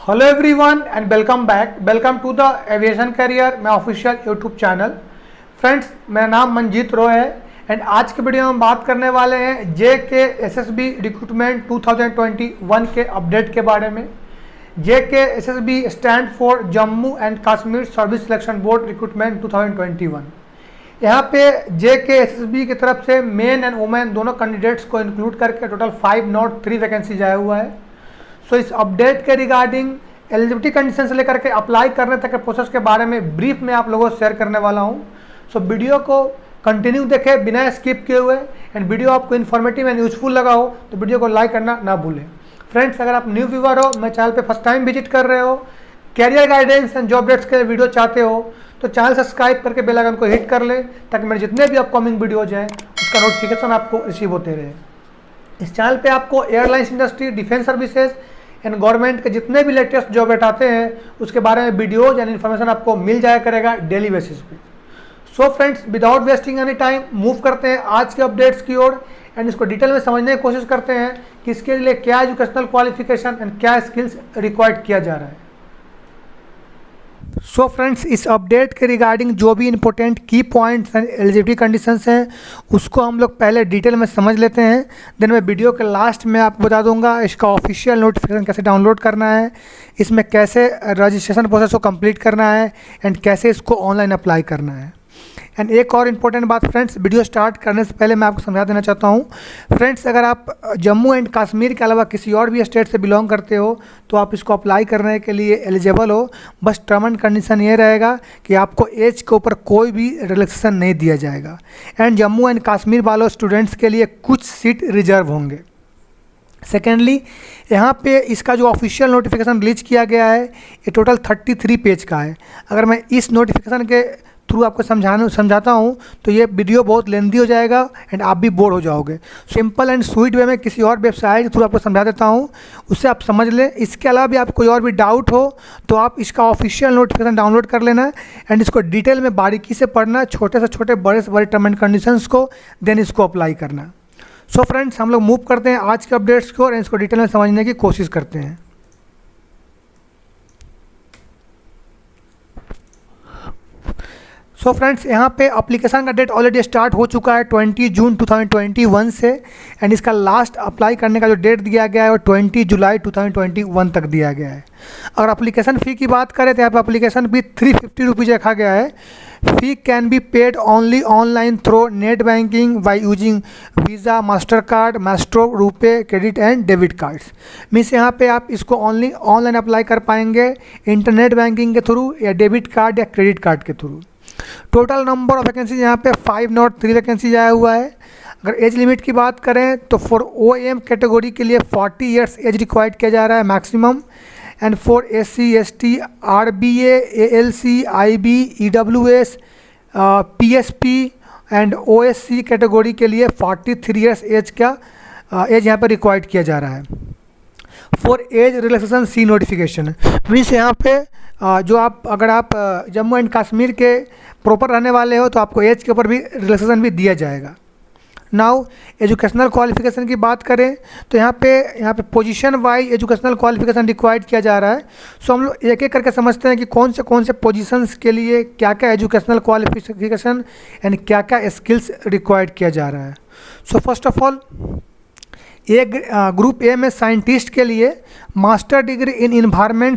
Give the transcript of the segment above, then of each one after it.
Hello everyone and welcome to the aviation career मैं official YouTube channel. Friends, मेरा नाम मंजीत रॉय है एंड आज के वीडियो में हम बात करने वाले हैं JKSSB रिक्रूटमेंट 2021 के अपडेट के बारे में। JKSSB stand for Jammu and Kashmir service selection board recruitment 2021। यहाँ पे JKSSB की तरफ से मेन एंड वुमेन दोनों कैंडिडेट्स को इंक्लूड करके टोटल 503 वैकेंसीज आया हुआ है। सो इस अपडेट के रिगार्डिंग एलिजिबिलिटी कंडीशन से लेकर के अप्लाई करने तक के प्रोसेस के बारे में ब्रीफ में आप लोगों को शेयर करने वाला हूं। सो वीडियो को कंटिन्यू देखें बिना स्किप किए हुए एंड वीडियो आपको इन्फॉर्मेटिव एंड यूजफुल लगा हो तो वीडियो को लाइक करना ना भूलें। फ्रेंड्स, अगर आप न्यू व्यूअर हो, मैं चैनल पे फर्स्ट टाइम विजिट कर रहे हो, career guidance and job updates के वीडियो चाहते हो तो चैनल सब्सक्राइब करके बेल आइकन को हिट कर ले ताकि मेरे जितने भी अपकमिंग वीडियोज हैं उसका नोटिफिकेशन आपको रिसीव होते रहे। इस चैनल पे आपको airlines industry, defence services and government के जितने भी लेटेस्ट जॉब आते हैं उसके बारे में वीडियोज एंड इन्फॉर्मेशन आपको मिल जाया करेगा डेली बेसिस पे। So friends, without wasting any time move करते हैं आज के अपडेट्स की ओर एंड इसको डिटेल में समझने की कोशिश करते हैं कि इसके लिए क्या एजुकेशनल क्वालिफिकेशन एंड क्या स्किल्स रिक्वायर्ड किया जा रहा है। सो फ्रेंड्स, इस अपडेट के रिगार्डिंग जो भी इंपॉर्टेंट की पॉइंट्स एंड एलिजिबिलिटी कंडीशंस हैं उसको हम लोग पहले डिटेल में समझ लेते हैं। देन मैं वीडियो के लास्ट में आपको बता दूंगा इसका ऑफिशियल नोटिफिकेशन कैसे डाउनलोड करना है, इसमें कैसे रजिस्ट्रेशन प्रोसेस को कंप्लीट करना है एंड कैसे इसको ऑनलाइन अप्लाई करना है। एंड एक और इम्पोर्टेंट बात फ्रेंड्स, वीडियो स्टार्ट करने से पहले मैं आपको समझा देना चाहता हूँ। फ्रेंड्स, अगर आप जम्मू एंड कश्मीर के अलावा किसी और भी स्टेट से बिलोंग करते हो तो आप इसको अप्लाई करने के लिए एलिजिबल हो। बस टर्म एंड कंडीशन ये रहेगा कि आपको एज के ऊपर कोई भी रिलैक्सेशन नहीं दिया जाएगा एंड जम्मू एंड कश्मीर वालों स्टूडेंट्स के लिए कुछ सीट रिजर्व होंगे। सेकेंडली, यहाँ पे इसका जो ऑफिशियल नोटिफिकेशन रिलीज किया गया है ये टोटल 33 पेज का है। अगर मैं इस नोटिफिकेशन के थ्रू आपको समझाता हूँ तो ये वीडियो बहुत लेंदी हो जाएगा एंड आप भी बोर हो जाओगे। सिंपल एंड स्वीट वे में किसी और वेबसाइट के थ्रू आपको समझा देता हूँ, उससे आप समझ लें। इसके अलावा भी आपको कोई और भी डाउट हो तो आप इसका ऑफिशियल नोटिफिकेशन डाउनलोड कर लेना एंड इसको डिटेल में बारीकी से पढ़ना, छोटे से छोटे बड़े से बड़े टर्म एंड कंडीशंस को, देन इसको अप्लाई करना। सो फ्रेंड्स, हम लोग मूव करते हैं आज के अपडेट्स को और इसको डिटेल में समझने की कोशिश करते हैं। सो फ्रेंड्स, यहाँ पे अप्लीकेशन का डेट ऑलरेडी स्टार्ट हो चुका है 20 जून 2021 से एंड इसका लास्ट अप्लाई करने का जो डेट दिया गया है वो 20 जुलाई 2021 तक दिया गया है। अगर अप्लीकेशन फ़ी की बात करें तो यहाँ पे अप्लीकेशन फ़ी 350 रुपीज़ रखा गया है। Fee can be paid only online through net banking by using Visa, Mastercard, Maestro, RuPay, credit and debit cards. Means यहाँ पे आप इसको ओनली ऑनलाइन अप्लाई कर पाएंगे इंटरनेट बैंकिंग के थ्रू या डेबिट कार्ड या क्रेडिट कार्ड के through. Total number of vacancies यहाँ पे 503 वैकेंसीज आया हुआ है। अगर एज लिमिट की बात करें तो फॉर OAM कैटेगरी के लिए 40 ईयर्स एज रिक्वायर्ड किया जा रहा है maximum and for SC, ST, RBA, ALC, IB, EWS, PSP and OSC category के लिए 43 ईयर्स एज का एज यहाँ पर रिक्वायर्ड किया जा रहा है। For age relaxation see notification means यहाँ पे जो अगर आप जम्मू एंड कश्मीर के प्रॉपर रहने वाले हो तो आपको एज के ऊपर भी रिलैक्सेशन भी दिया जाएगा। नाउ एजुकेशनल क्वालिफिकेशन की बात करें तो यहाँ पे position wise educational qualification required किया जा रहा है। सो हम लोग एक एक करके समझते हैं कि कौन से पोजीशंस के लिए क्या क्या एजुकेशनल क्वालिफिकेशन एंड क्या क्या स्किल्स रिक्वायर्ड किया जा रहा है। सो फर्स्ट ऑफ ऑल, एक ग्रुप ए में साइंटिस्ट के लिए master degree in environmental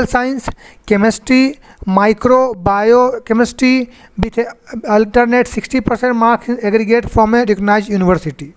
science, chemistry, micro bio chemistry with alternate 60% marks aggregate from a recognised university.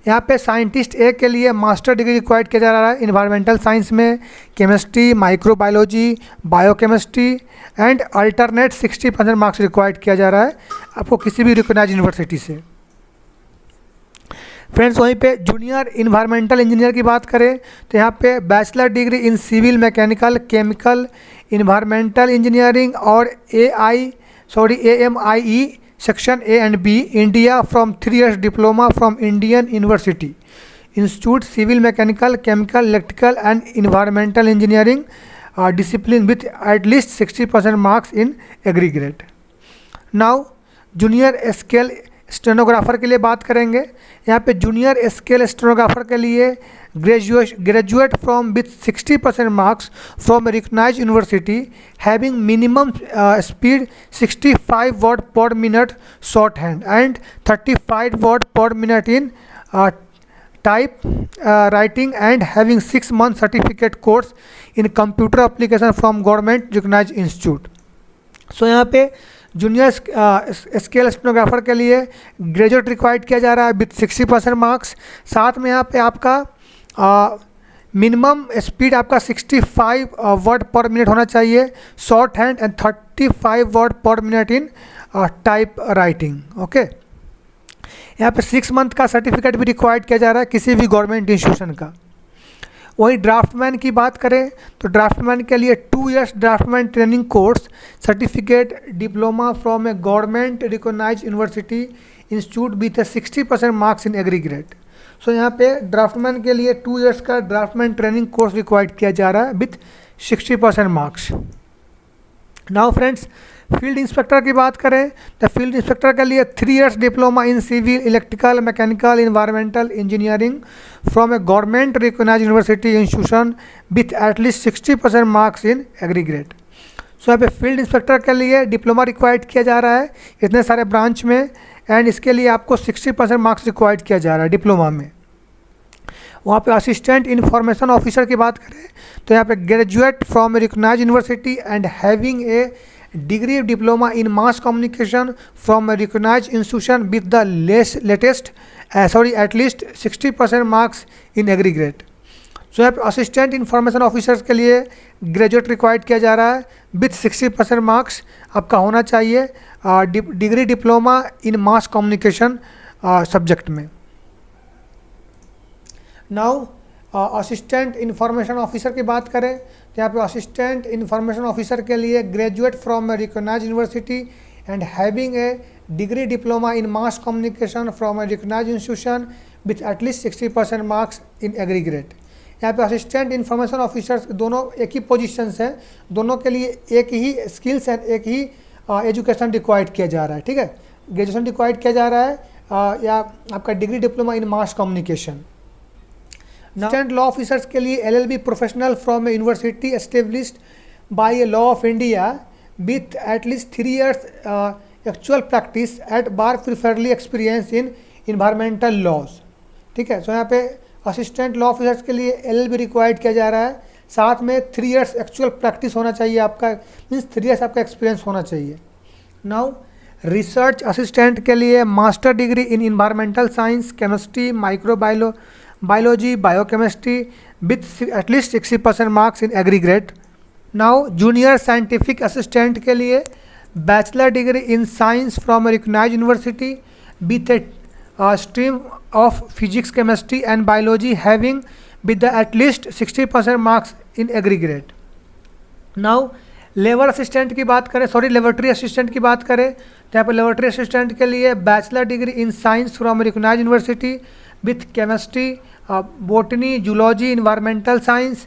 यहाँ पे साइंटिस्ट ए के लिए मास्टर डिग्री रिक्वायर्ड किया जा रहा है इन्वायरमेंटल साइंस में, chemistry, microbiology, biochemistry and alternate 60% marks required किया जा रहा है आपको किसी भी रिकग्नाइज्ड यूनिवर्सिटी से। फ्रेंड्स, वहीं पे जूनियर इन्वायरमेंटल इंजीनियर की बात करें तो यहाँ पे bachelor degree in civil, mechanical, chemical, environmental engineering और AMIE सेक्शन A and B India from 3 years diploma from Indian university institute civil, mechanical, chemical, electrical and environmental engineering discipline with at least 60% marks in aggregate. Now junior scale stenographer के लिए बात करेंगे। यहाँ पे junior scale stenographer के लिए graduate from with 60% marks from recognised university having minimum speed 65 word per minute shorthand and 35 word per minute in typewriting and having 6 month certificate course in computer application from government recognised institute. So यहाँ पे junior scale stenographer के लिए graduate required किया जा रहा है with 60% marks. साथ में यहाँ पे आपका मिनिमम स्पीड आपका 65 वर्ड पर मिनट होना चाहिए short hand and 35 word per minute in type writing. Okay, यहाँ पे 6 month का सर्टिफिकेट भी रिक्वायर्ड किया जा रहा है किसी भी गवर्नमेंट इंस्टीट्यूशन का। वही ड्राफ्टमैन की बात करें तो ड्राफ्टमैन के लिए 2 years draftsman training course certificate diploma from a government recognised university institute with 60% marks in aggregate. So यहाँ पे ड्राफ्टमैन के लिए 2 years का ड्राफ्टमैन ट्रेनिंग कोर्स रिक्वायर्ड किया जा रहा है with 60% marks. Now friends, field inspector की बात करें तो फील्ड इंस्पेक्टर के लिए 3 years diploma in civil electrical mechanical environmental engineering from a government recognised university institution with at least 60% marks in aggregate. So यहाँ पे फील्ड इंस्पेक्टर के लिए डिप्लोमा रिक्वायर्ड किया जा रहा है इतने सारे ब्रांच में, एंड इसके लिए आपको 60% मार्क्स रिक्वायर्ड किया जा रहा है डिप्लोमा में। वहाँ पे असिस्टेंट इंफॉर्मेशन ऑफिसर की बात करें तो यहाँ पे graduate from a recognised university and having a degree diploma in mass communication from a recognised institution with the latest at least 60% marks in aggregate. So यहाँ पे असिस्टेंट इंफॉर्मेशन ऑफिसर्स के लिए ग्रेजुएट रिक्वायर्ड किया जा रहा है विथ 60% मार्क्स आपका होना चाहिए degree diploma in mass communication subject में। नाउ असिस्टेंट इंफॉर्मेशन ऑफिसर की बात करें तो यहाँ पे असिस्टेंट इंफॉर्मेशन ऑफिसर के लिए graduate from a recognised university and having a degree diploma in mass communication from a recognised institution with at least 60% marks in aggregate. यहाँ पे असिस्टेंट इंफॉर्मेशन ऑफिसर्स दोनों एक ही पोजीशंस हैं, दोनों के लिए एक ही स्किल्स एंड एक ही एजुकेशन रिक्वायर्ड किया जा रहा है। ठीक है, ग्रेजुएशन रिक्वायर्ड किया जा रहा है या आपका degree diploma in mass communication. Assistant law officers के लिए LLB professional from a university established by a law of India with at least 3 years actual practice at bar preferably experience in environmental laws. ठीक है, सो यहाँ पे assistant law officers के लिए LLB required किया जा रहा है, साथ में 3 years एक्चुअल प्रैक्टिस होना चाहिए आपका, मीन्स 3 years आपका एक्सपीरियंस होना चाहिए। नाउ रिसर्च असिस्टेंट के लिए master degree in environmental science chemistry biology biochemistry with at least 60% marks in aggregate. Now junior scientific assistant के लिए bachelor degree in science from a recognised university with a stream of physics chemistry and biology having with the at least 60% marks in aggregate. Now labour assistant की बात करें, laboratory assistant की बात करें तो यहाँ पर लेबोरेटरी असिस्टेंट के लिए bachelor degree in science from recognised university with chemistry botany zoology environmental science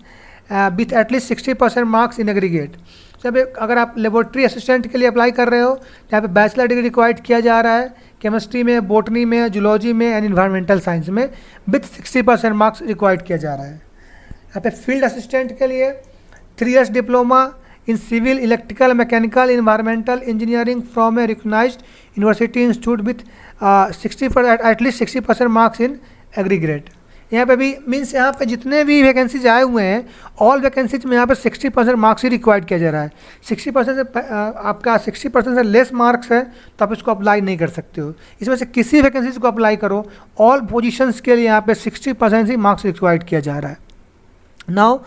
with at least 60% marks in aggregate. जब अगर आप लेबोरेटरी असिस्टेंट के लिए अप्लाई कर रहे हो तो यहाँ पे बैचलर डिग्री रिक्वायर्ड किया जा रहा है केमिस्ट्री में, बॉटनी में, जूलॉजी में एंड इन्वायरमेंटल साइंस में विथ 60% मार्क्स रिक्वायर्ड किया जा रहा है। यहाँ पे फील्ड असिस्टेंट के लिए 3 years diploma in civil electrical mechanical environmental engineering from a recognised university institute with 60% at least 60% marks in aggregate. यहाँ पे भी मीन्स यहाँ पे जितने भी वैकेंसीज आए हुए हैं ऑल वैकेंसीज में यहाँ पे 60% मार्क्स ही रिक्वायर्ड किया जा रहा है। 60% से आपका 60% से लेस मार्क्स है तो आप इसको अप्लाई नहीं कर सकते हो। इसमें से किसी वैकेंसीज को अप्लाई करो, ऑल पोजीशंस के लिए यहाँ पे 60% ही मार्क्स रिक्वायर्ड किया जा रहा है। नाउ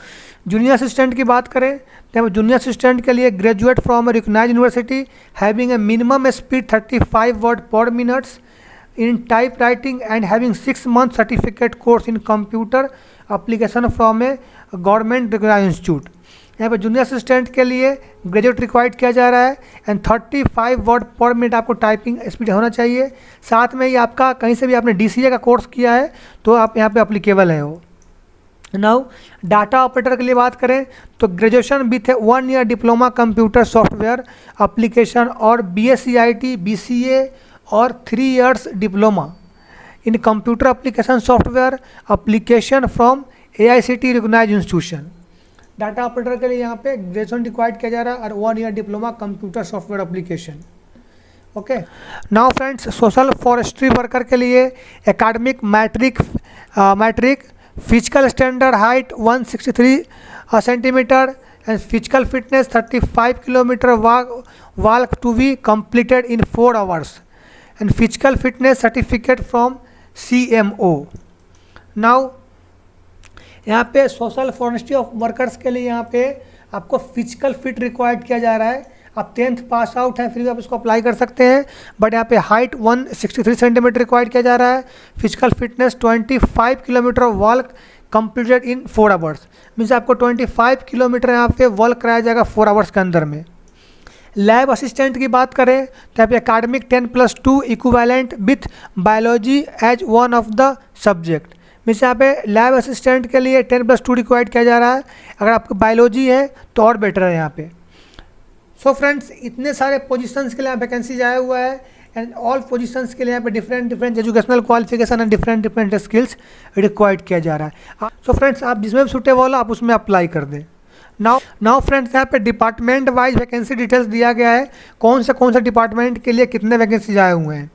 जूनियर असिस्टेंट की बात करें तो जूनियर असिस्टेंट के लिए graduate from a recognised university having a minimum speed 35 word per minutes in typewriting and having 6 month certificate course in computer application from a government recognized institute। यहाँ पे junior assistant के लिए graduate required किया जा रहा है and 35 word per minute आपको typing speed होना चाहिए। साथ में ये आपका कहीं से भी आपने DCA का कोर्स किया है तो आप यहाँ पे अप्लीकेबल है वो। नाउ डाटा ऑपरेटर के लिए बात करें तो graduation with 1 year diploma computer software application और BSc IT BCA और 3 years diploma in computer application software application from AICTE recognised institution. Data operator के लिए यहाँ पे ग्रेजुएशन रिक्वायर्ड किया जा रहा है और 1 year diploma computer software application. Okay, now friends, social forestry worker के लिए academic matric physical standard height 163 centimetre and physical fitness 35 kilometre walk to be completed in 4 hours and physical fitness certificate from CMO। Now यहाँ पे social forestry of workers के लिए यहाँ पे आपको physical fit required किया जा रहा है। आप 10th पास आउट हैं फिर भी आप इसको अप्लाई कर सकते हैं, बट यहाँ पे हाइट 163 सेंटीमीटर रिक्वायर्ड किया जा रहा है। Physical fitness 25 kilometre walk completed in 4 hours, means आपको 25 किलोमीटर यहाँ पे वॉक कराया जाएगा 4 hours के अंदर में। लैब असिस्टेंट की बात करें तो यहाँ पे academic 10+2 equivalent with biology as one of the subject, means यहाँ पे लैब असिस्टेंट के लिए 10+2 रिक्वायर्ड किया जा रहा है। अगर आपको बायोलॉजी है तो और बेटर है यहाँ पे। सो फ्रेंड्स, इतने सारे पोजीशंस के लिए वैकेंसीज आया हुआ है एंड ऑल पोजीशंस के लिए यहाँ पे different educational qualification and different skills required किया जा रहा है। सो फ्रेंड्स, आप जिसमें भी सूटेबल हो आप उसमें अप्लाई कर दें। नाउ फ्रेंड्स, यहाँ पे डिपार्टमेंट वाइज वैकेंसी डिटेल्स दिया गया है, कौन से डिपार्टमेंट के लिए कितने वैकेंसीज आए हुए हैं।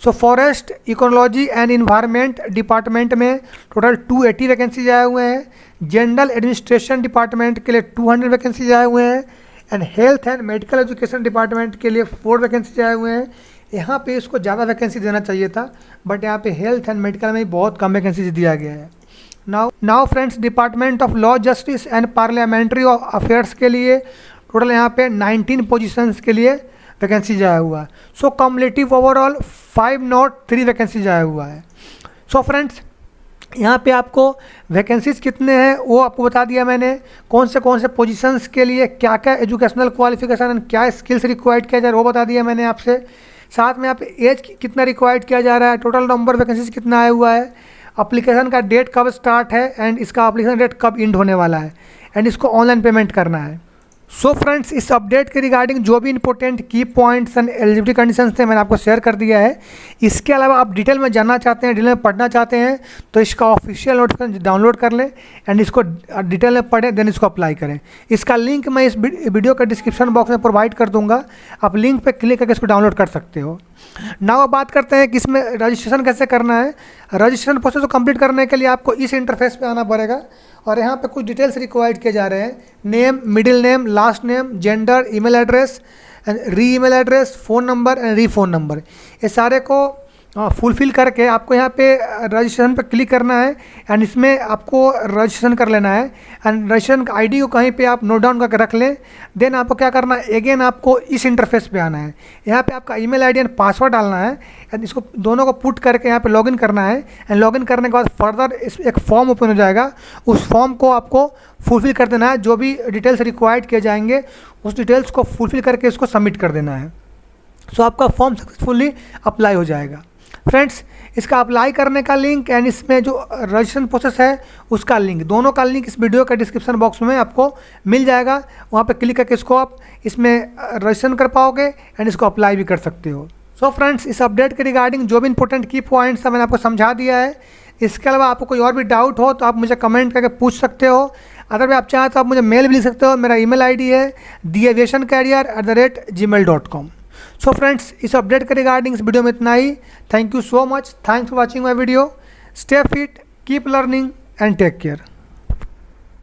So forest ecology and environment department में टोटल 280 वैकेंसीज आए हुए हैं। जनरल एडमिनिस्ट्रेशन डिपार्टमेंट के लिए 200 वैकेंसीज आए हुए हैं and health and medical education department के लिए 4 वैकेंसीज आए हुए हैं। यहाँ पे इसको ज़्यादा वैकेंसी देना चाहिए था, बट यहाँ पे हेल्थ एंड मेडिकल में बहुत कम वैकेंसीज दिया गया है। Now friends, department of law justice and parliamentary affairs के लिए टोटल यहाँ पे 19 पोजीशंस के लिए वैकेंसीज आया हुआ है। सो कम्युलेटिव ओवरऑल 503 वैकेंसीज आया हुआ है। सो फ्रेंड्स, यहाँ पे आपको वैकेंसीज कितने हैं वो आपको बता दिया मैंने, कौन से पोजीशंस के लिए क्या क्या एजुकेशनल क्वालिफिकेशन एंड क्या स्किल्स रिक्वायर्ड किया जा रहा है वो बता दिया मैंने आपसे। साथ में यहाँ पे एज कितना रिक्वायर्ड किया जा रहा है, टोटल नंबर वैकेंसीज कितना आया हुआ है, एप्लीकेशन का डेट कब स्टार्ट है एंड इसका एप्लीकेशन डेट कब एंड होने वाला है एंड इसको ऑनलाइन पेमेंट करना है। सो फ्रेंड्स, इस अपडेट के रिगार्डिंग जो भी इंपॉर्टेंट की पॉइंट्स एंड एलिजिबिलिटी कंडीशंस थे मैंने आपको शेयर कर दिया है। इसके अलावा आप डिटेल में जानना चाहते हैं, डिटेल में पढ़ना चाहते हैं तो इसका ऑफिशियल नोटिफिकेशन डाउनलोड कर लें एंड इसको डिटेल में पढ़ें, देन इसको अप्लाई करें। इसका लिंक मैं इस वीडियो के डिस्क्रिप्शन बॉक्स में प्रोवाइड कर दूंगा, आप लिंक पर क्लिक करके इसको डाउनलोड कर सकते हो। नाउ अब बात करते हैं कि इसमें रजिस्ट्रेशन कैसे करना है। रजिस्ट्रेशन प्रोसेस को कंप्लीट करने के लिए आपको इस इंटरफेस पे आना पड़ेगा और यहाँ पे कुछ डिटेल्स रिक्वायर्ड किए जा रहे हैं। Name, middle name, last name, gender, email address, re email address, phone number and re phone number, ये सारे को फुलफ़िल करके आपको यहाँ पे रजिस्ट्रेशन पर क्लिक करना है एंड इसमें आपको रजिस्ट्रेशन कर लेना है एंड रजिस्ट्रेशन का आईडी को कहीं पे आप नोट डाउन करके रख लें। देन आपको क्या करना है, अगेन आपको इस इंटरफेस पे आना है, यहाँ पे आपका ईमेल आईडी एंड पासवर्ड डालना है एंड इसको दोनों को पुट करके यहाँ पे लॉगिन करना है एंड लॉगिन करने के बाद फर्दर एक फॉर्म ओपन हो जाएगा, उस फॉर्म को आपको फुलफ़िल कर देना है। जो भी डिटेल्स रिक्वायर्ड किए जाएंगे उस डिटेल्स को फुलफ़िल करके इसको सबमिट कर देना है। सो आपका फॉर्म सक्सेसफुली अप्लाई हो जाएगा। फ्रेंड्स, इसका अप्लाई करने का लिंक एंड इसमें जो रजिस्ट्रेशन प्रोसेस है उसका लिंक, दोनों का लिंक इस वीडियो के डिस्क्रिप्शन बॉक्स में आपको मिल जाएगा। वहाँ पे क्लिक करके इसको आप इसमें रजिस्ट्रेशन कर पाओगे एंड इसको अप्लाई भी कर सकते हो। सो फ्रेंड्स, इस अपडेट के रिगार्डिंग जो भी इंपॉर्टेंट की पॉइंट्स था मैंने आपको समझा दिया है। इसके अलावा आपको कोई और भी डाउट हो तो आप मुझे कमेंट करके पूछ सकते हो। अगर भी आप चाहें तो आप मुझे मेल भी लिख सकते हो। मेरा ईमेल आईडी है theaviationcareer@gmail.com। सो फ्रेंड्स, इस अपडेट के रिगार्डिंग इस वीडियो में इतना ही। Thank you so much, thanks for watching my video. Stay fit, keep learning and take care.